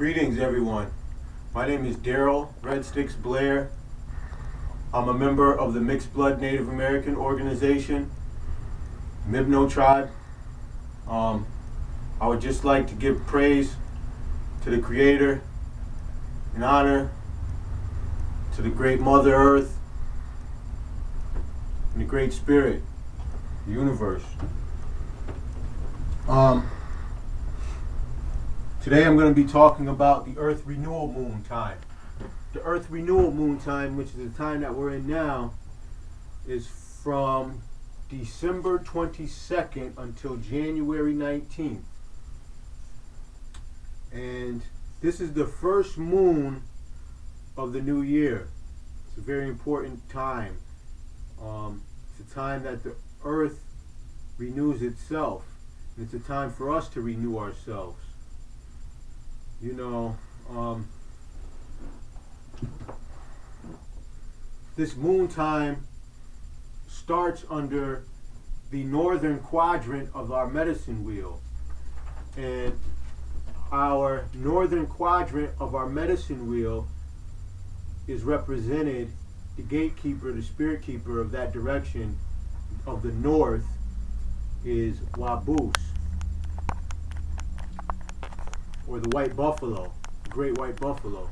Greetings, everyone. My name is Daryl Red Sticks Blair. I'm a member of the Mixed Blood Native American organization, Mibno Tribe. I would just like to give praise to the Creator and honor to the Great Mother Earth and the Great Spirit, the universe. Today I'm going to be talking about the Earth Renewal Moon time. The Earth Renewal Moon time, which is the time that we're in now, is from December 22nd until January 19th. And this is the first moon of the new year. It's a very important time. It's a time that the Earth renews itself. And it's a time for us to renew ourselves. You know, this moon time starts under the northern quadrant of our medicine wheel. And our northern quadrant of our medicine wheel is represented, the gatekeeper, the spirit keeper of that direction of the north is Waboose, or the white buffalo, the great white buffalo,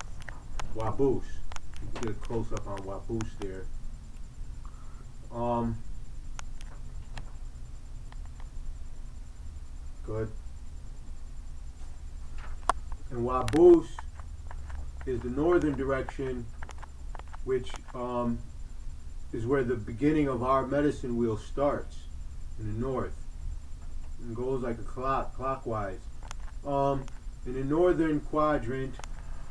Waboose. You can get a close up on Waboose there. Good. And Waboose is the northern direction, which is where the beginning of our medicine wheel starts, in the north, and goes like a clock, clockwise. In the northern quadrant,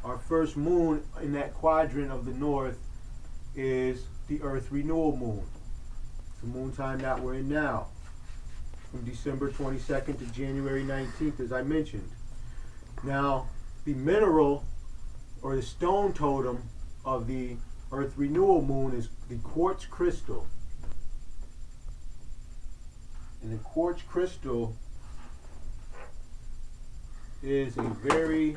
our first moon in that quadrant of the north is the Earth Renewal Moon. It's the moon time that we're in now, from December 22nd to January 19th, as I mentioned. Now, the mineral or the stone totem of the Earth Renewal Moon is the quartz crystal. And the quartz crystal is a very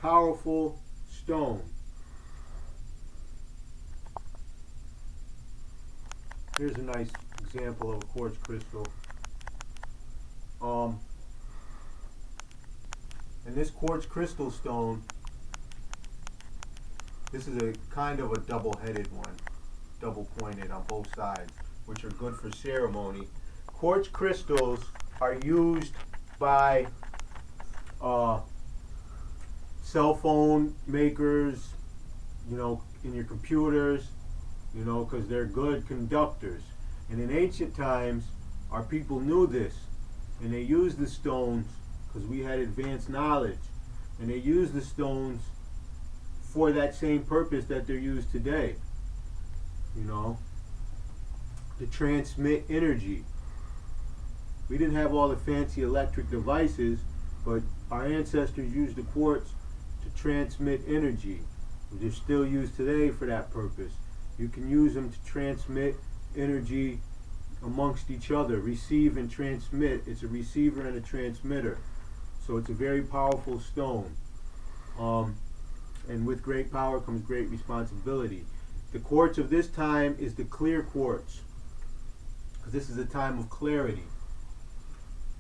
powerful stone. Here's a nice example of a quartz crystal. And this quartz crystal stone, this is a kind of a double-headed one, double-pointed on both sides, which are good for ceremony. Quartz crystals are used by cell phone makers, you know, in your computers, you know, because they're good conductors. And in ancient times, our people knew this, and they used the stones because we had advanced knowledge, and they used the stones for that same purpose that they're used today, you know, to transmit energy. We didn't have all the fancy electric devices, but our ancestors used the quartz to transmit energy. They're still used today for that purpose. You can use them to transmit energy amongst each other, receive and transmit. It's a receiver and a transmitter. So it's a very powerful stone. And with great power comes great responsibility. The quartz of this time is the clear quartz, because this is a time of clarity.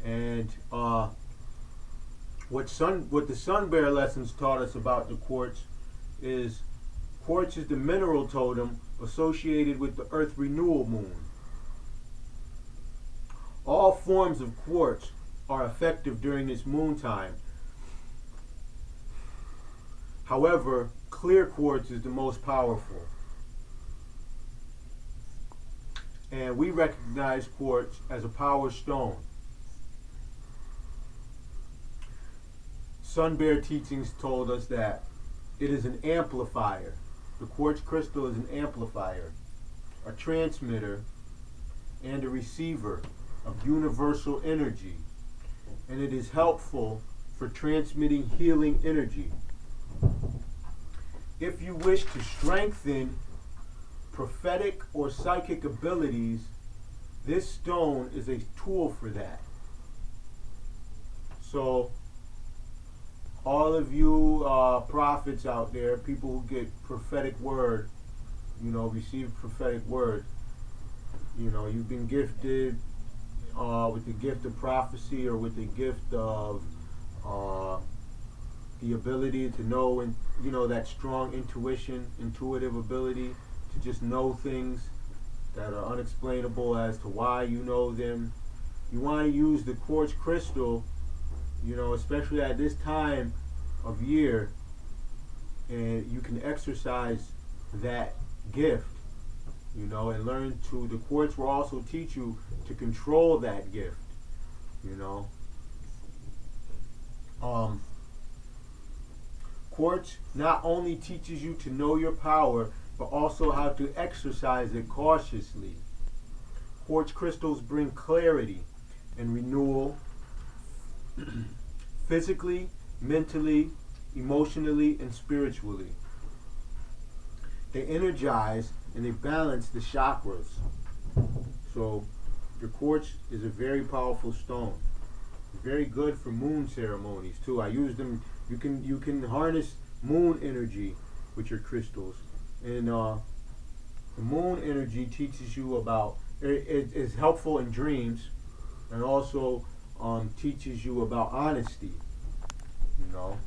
And what the Sun Bear lessons taught us about the quartz is the mineral totem associated with the Earth Renewal Moon. All forms of quartz are effective during this moon time. However, clear quartz is the most powerful. And we recognize quartz as a power stone. Sun Bear teachings told us that it is an amplifier. The quartz crystal is an amplifier, a transmitter, and a receiver of universal energy. And it is helpful for transmitting healing energy. If you wish to strengthen prophetic or psychic abilities, this stone is a tool for that. So all of you prophets out there, people who get prophetic word, receive prophetic word. You've been gifted with the gift of prophecy, or with the gift of the ability to know, and that strong intuitive ability to just know things that are unexplainable as to why you know them. You want to use the quartz crystal, especially at this time of year, and you can exercise that gift, and learn to, the quartz will also teach you to control that gift, Quartz not only teaches you to know your power, but also how to exercise it cautiously. Quartz crystals bring clarity and renewal physically, mentally, emotionally, and spiritually. They energize and they balance the chakras. So your quartz is a very powerful stone. Very good for moon ceremonies too. I use them. You can harness moon energy with your crystals, and the moon energy teaches you about. It is helpful in dreams, and also teaches you about honesty.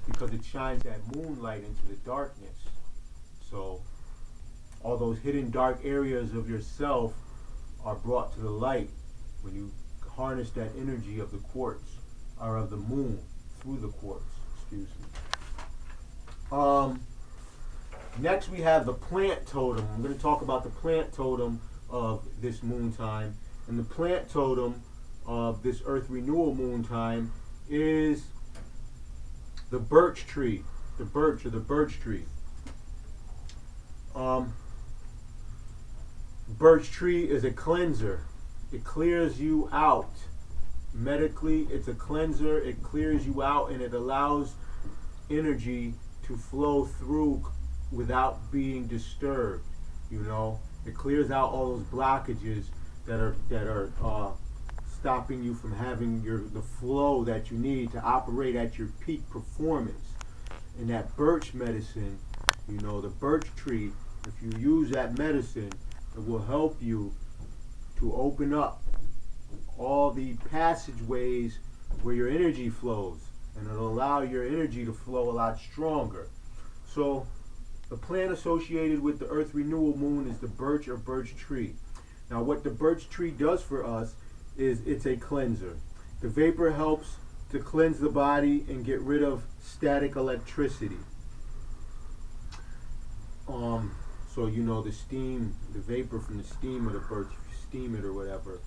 Because it shines that moonlight into the darkness. So all those hidden dark areas of yourself are brought to the light when you harness that energy of the quartz, or of the moon, through the quartz. Excuse me. Next we have the plant totem. I'm going to talk about the plant totem of this moon time. And the plant totem of this Earth Renewal moon time is the birch tree. The birch, or the birch tree. Birch tree is a cleanser. It clears you out. Medically, it's a cleanser. It clears you out, and it allows energy to flow through without being disturbed. It clears out all those blockages that are stopping you from having the flow that you need to operate at your peak performance. And that birch medicine, the birch tree, if you use that medicine, it will help you to open up all the passageways where your energy flows, and it'll allow your energy to flow a lot stronger. So the plant associated with the Earth Renewal moon is the birch, or birch tree. Now what the birch tree does for us is it's a cleanser. The vapor helps to cleanse the body and get rid of static electricity. So the steam, the vapor from the steam of the birch, if you steam it or whatever,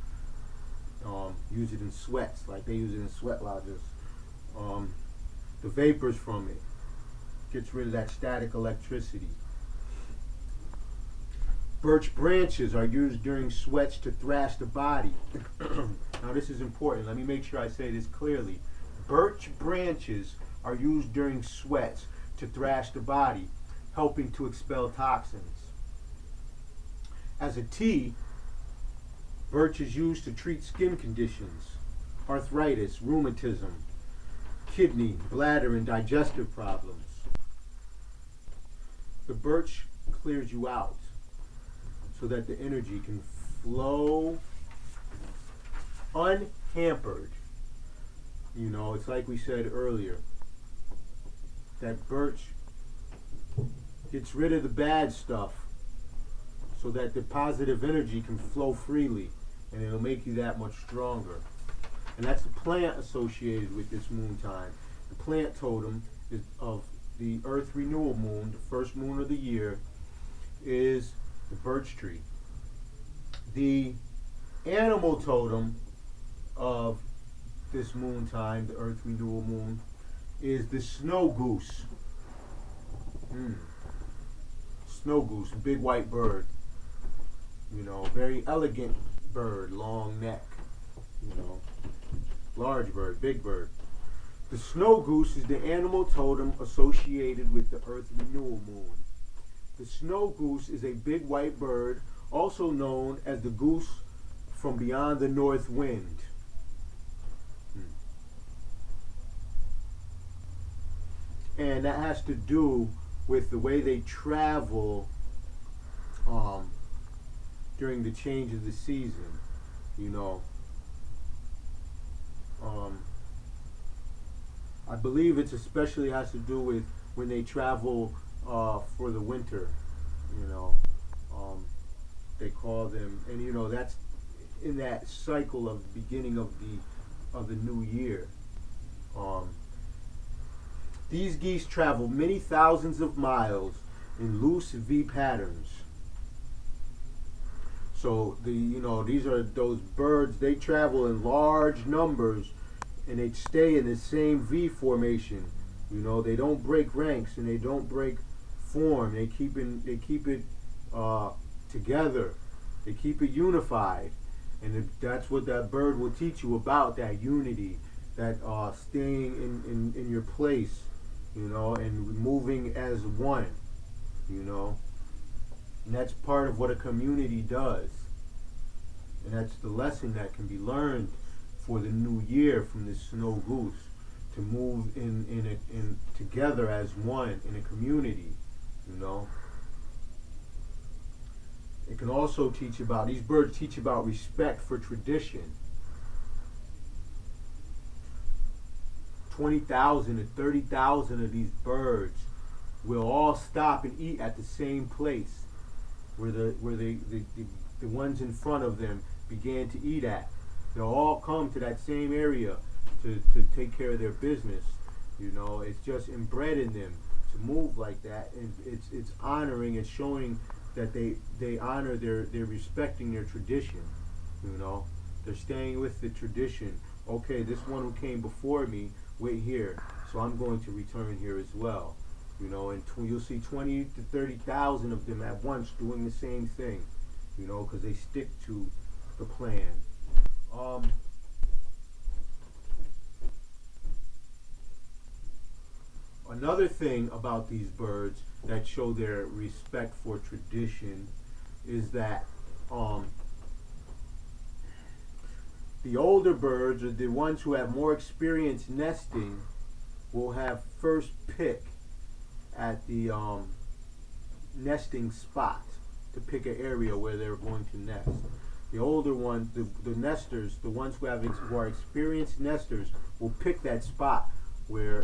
use it in sweats, like they use it in sweat lodges. The vapors from it gets rid of that static electricity. Birch branches are used during sweats to thrash the body. Now this is important. Let me make sure I say this clearly. Birch branches are used during sweats to thrash the body, helping to expel toxins. As a tea, birch is used to treat skin conditions, arthritis, rheumatism, kidney, bladder, and digestive problems. The birch clears you out so that the energy can flow unhampered. It's like we said earlier, that birch gets rid of the bad stuff so that the positive energy can flow freely, and it'll make you that much stronger. And that's the plant associated with this moon time. The plant totem is of the Earth Renewal moon, the first moon of the year, is the birch tree. The animal totem of this moon time, the Earth Renewal moon, is the snow goose. Snow goose, a big white bird. Very elegant bird, long neck. Large bird, big bird. The snow goose is the animal totem associated with the Earth Renewal moon. The snow goose is a big white bird, also known as the goose from beyond the north wind. and that has to do with the way they travel during the change of the season. You know, I believe it's especially has to do with when they travel for the winter. You know, they call them, and you know that's in that cycle of the beginning of the new year. Um, these geese travel many thousands of miles in loose V patterns. So these are those birds. They travel in large numbers, and they stay in the same V formation. You know, they don't break ranks and they don't break form. They keep it together. They keep it unified, and that's what that bird will teach you about, that unity, that staying in your place, you know, and moving as one, you know. And that's part of what a community does. And that's the lesson that can be learned for the new year from this snow goose, to move in together as one in a community, you know. It can also teach about, these birds teach about respect for tradition. 20,000 to 30,000 of these birds will all stop and eat at the same place where the ones in front of them began to eat at. They'll all come to that same area to take care of their business. You know, it's just inbred in them to move like that, and it's honoring, it's showing that they honor they're respecting their tradition. You know, they're staying with the tradition. Okay, this one who came before me wait here, so I'm going to return here as well. You know, and you'll see 20 to 30,000 of them at once doing the same thing. You know, because they stick to the plan. Another thing about these birds that show their respect for tradition is that the older birds, or the ones who have more experience nesting, will have first pick at the nesting spot, to pick an area where they're going to nest. The older ones, the nesters, the ones who are experienced nesters, will pick that spot where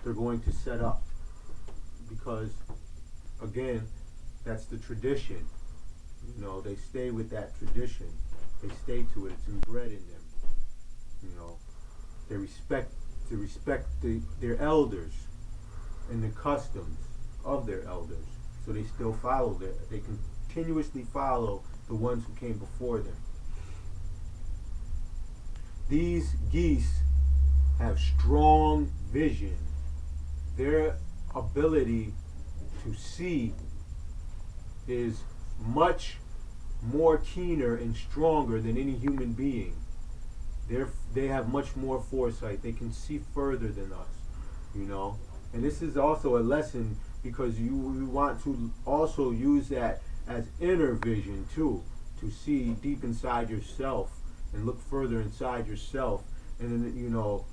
they're going to set up, because again, that's the tradition. You know, they stay with that tradition. They stay to it. It's inbred in them. You know, they respect their elders and the customs of their elders. So they still follow they continuously follow the ones who came before them. These geese have strong vision. Their ability to see is much more keener and stronger than any human being. They have much more foresight. They can see further than us, you know. And this is also a lesson, because you want to also use that as inner vision too, to see deep inside yourself and look further inside yourself, and then, you know,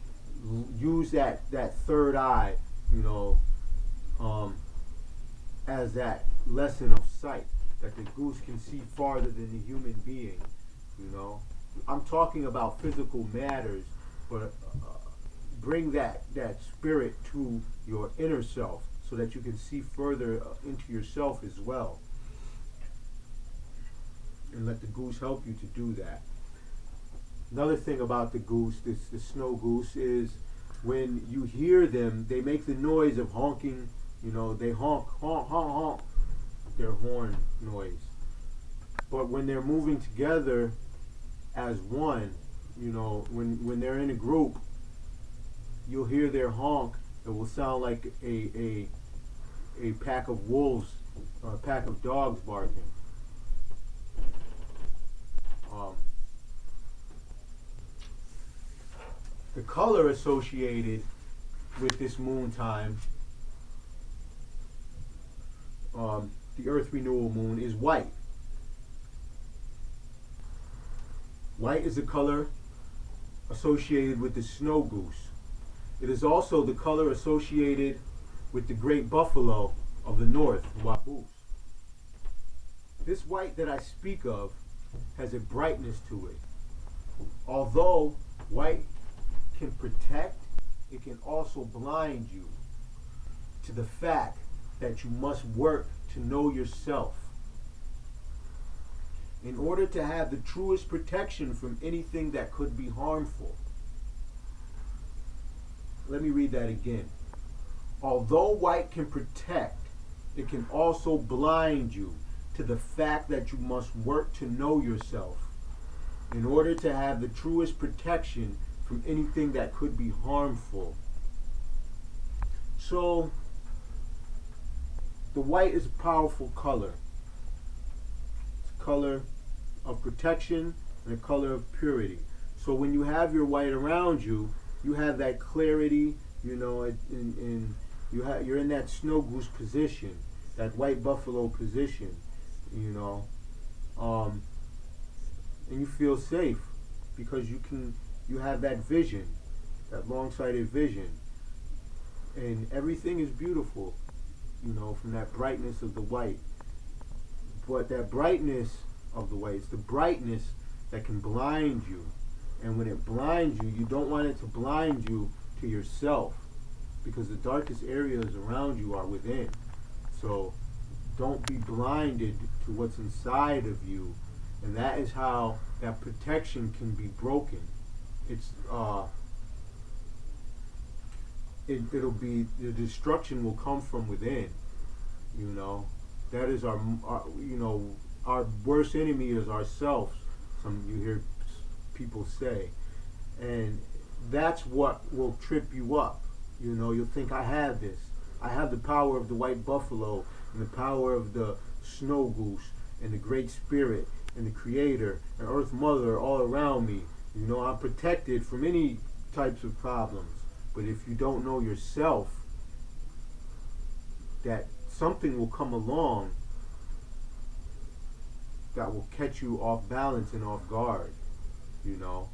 use that third eye, you know, as that lesson of sight, that the goose can see farther than the human being. You know, I'm talking about physical matters, but bring that spirit to your inner self, so that you can see further into yourself as well, and let the goose help you to do that. Another thing about the goose, the snow goose, is when you hear them, they make the noise of honking. You know, they honk, honk, honk, honk, their horn noise. But when they're moving together as one, you know, when they're in a group, you'll hear their honk. It will sound like a pack of wolves, or a pack of dogs barking. The color associated with this moon time, the Earth renewal moon, is white. White is the color associated with the snow goose. It is also the color associated with the great buffalo of the north, Waboos. This white that I speak of has a brightness to it. Although white can protect, it can also blind you to the fact that you must work to know yourself. In order to have the truest protection from anything that could be harmful. Let me read that again. Although white can protect, it can also blind you to the fact that you must work to know yourself in order to have the truest protection from anything that could be harmful. So, the white is a powerful color. It's a color of protection and a color of purity. So when you have your white around you, you have that clarity, you know, and you're in that snow goose position, that white buffalo position, you know, and you feel safe because you have that vision, that long-sighted vision, and everything is beautiful, you know, from that brightness of the white. But that brightness of the white, it's the brightness that can blind you. And when it blinds you, you don't want it to blind you to yourself, because the darkest areas around you are within. So don't be blinded to what's inside of you. And that is how that protection can be broken. It'll be, the destruction will come from within. You know, that is our you know, our worst enemy is ourselves. Some you hear people say, and that's what will trip you up. You know, you'll think, I have this. I have the power of the white buffalo and the power of the snow goose and the great spirit and the creator and earth mother all around me. You know, I'm protected from any types of problems. But if you don't know yourself, that something will come along that will catch you off balance and off guard, you know,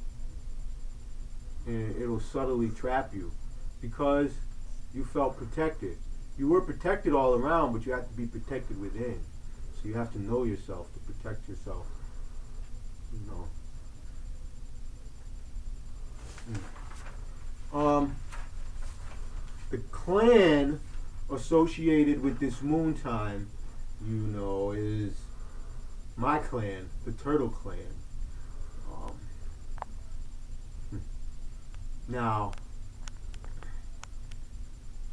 and it'll subtly trap you because you felt protected. You were protected all around, but you have to be protected within. So you have to know yourself to protect yourself, you know. The clan associated with this moon time, you know, is my clan, the Turtle Clan. Now,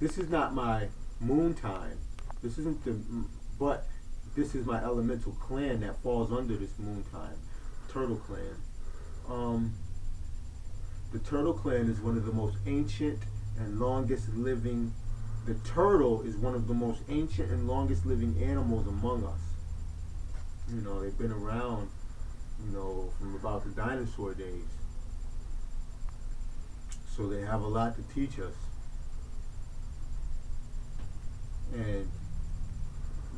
this is not my moon time. This isn't but this is my elemental clan that falls under this moon time, Turtle Clan. The Turtle Clan is one of the most ancient and longest living. The turtle is one of the most ancient and longest living animals among us. You know, they've been around, you know, from about the dinosaur days. So they have a lot to teach us. And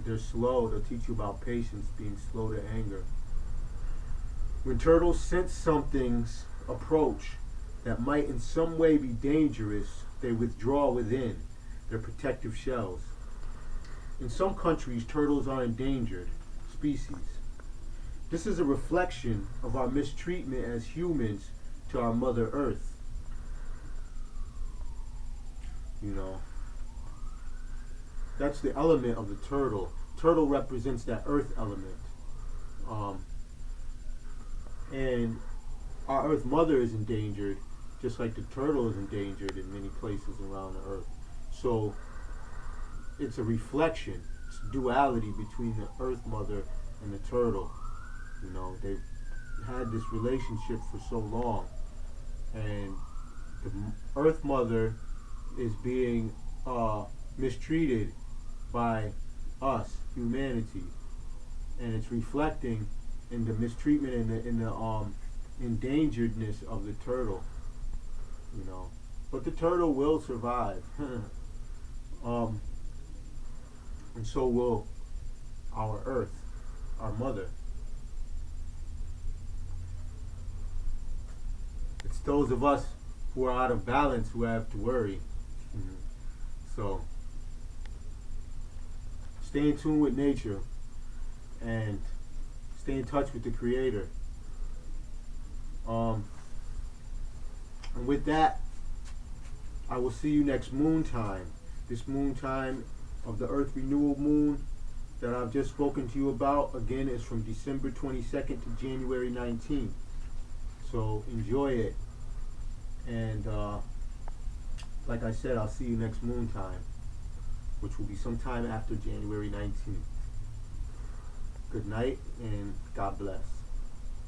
they're slow. They'll teach you about patience, being slow to anger. When turtles sense something's approach that might in some way be dangerous, they withdraw within their protective shells. In some countries, turtles are endangered species. This is a reflection of our mistreatment as humans to our Mother Earth. You know, that's the element of the turtle. Turtle represents that earth element. And our Earth Mother is endangered, just like the turtle is endangered in many places around the earth. So it's a reflection, it's a duality between the Earth Mother and the turtle. You know, they've had this relationship for so long, and the Earth Mother is being mistreated by us, humanity, and it's reflecting in the mistreatment and in the endangeredness of the turtle. You know, but the turtle will survive, and so will our Earth, our Mother. It's those of us who are out of balance who have to worry. So stay in tune with nature and stay in touch with the Creator. And with that, I will see you next moon time. This moon time of the Earth Renewal moon that I've just spoken to you about, again, is from December 22nd to January 19th. So enjoy it. And like I said, I'll see you next moon time, which will be sometime after January 19th. Good night and God bless.